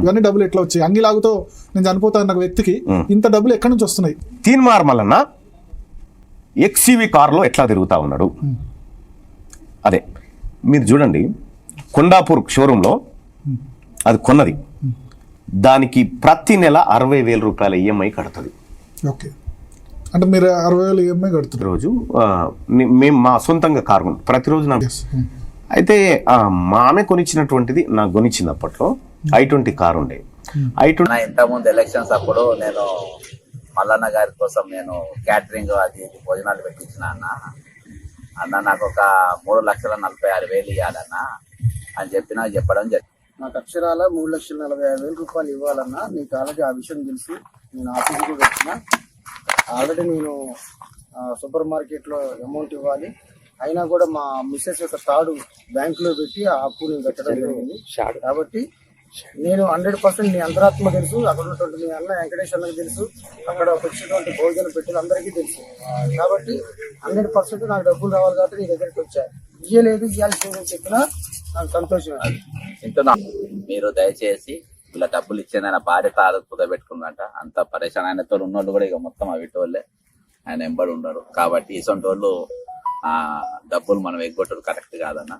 ఇవన్నీ డబ్బులు ఎట్లా వచ్చాయి? అంగిలాగుతో నేను చనిపోతాను నాకు వ్యక్తికి ఇంత డబ్బులు ఎక్కడి నుంచి వస్తున్నాయి? తీన్మార్ మల్లన్న XUV కారులో ఎట్లా తిరుగుతా ఉన్నాడు? అదే మీరు చూడండి, కొండాపూర్ షోరూంలో అది కొన్నది, దానికి ప్రతి నెల 60,000 రూపాయల EMI కడుతుంది. ఓకే, అంటే మీరు 60,000 EMI కడుతున్నారు రోజు. మేము మా సొంతంగా కారు ప్రతిరోజు నాకు. అయితే మా ఆమె కొనిచ్చినటువంటిది నాకు కొనిచ్చింది అప్పట్లో i20 కారు ఉండే. i20 ఇంతకుముందు ఎలక్షన్స్ అప్పుడు నేను మల్లన్న గారి కోసం నేను క్యాటరింగ్ అది భోజనాలు పెట్టించిన అన్న నాకు ఒక 3,46,000 ఇవ్వాలన్న అని చెప్పి నాకు చెప్పడం జరిగింది. నాకు అక్షరాల 3,45,000 రూపాయలు ఇవ్వాలన్నా, నీకు ఆల్రెడీ ఆ విషయం తెలుసు. నేను ఆఫీస్కి కూడా వచ్చిన, ఆల్రెడీ నేను సూపర్ మార్కెట్లో అమౌంట్ ఇవ్వాలి, అయినా కూడా మా మిస్సెస్ యొక్క తాడు బ్యాంకులో పెట్టి ఆ అప్పు నేను కట్టడం జరిగింది. కాబట్టి నేను 100% నీ అంతరాత్మ తెలుసు, అక్కడ ఉన్నటువంటి మీ అన్న వెంకటేశ్వరకి తెలుసు, అక్కడ వచ్చినటువంటి భోజనం పెట్టిన అందరికీ తెలుసు. కాబట్టి 100% నాకు డబ్బులు రావాలి కాబట్టి నీ దగ్గరికి వచ్చా. ఇయ్యలేదు, ఇవ్వాల్సిందని చెప్పినా నాకు సంతోషం. వింటున్నా, మీరు దయచేసి ఇలా డబ్బులు ఇచ్చేది భార్య తాడు కుదబెట్టుకుందంట. అంత పరేషాన్ ఆయనతో ఉన్నోళ్ళు కూడా ఇక మొత్తం అవిటోళ్ళే, ఆయన ఎంబడి ఉండరు. కాబట్టి ఇసొంటి వాళ్ళు డబ్బులు మనం ఎగ్గొట్టడు కరెక్ట్ కాదన్న.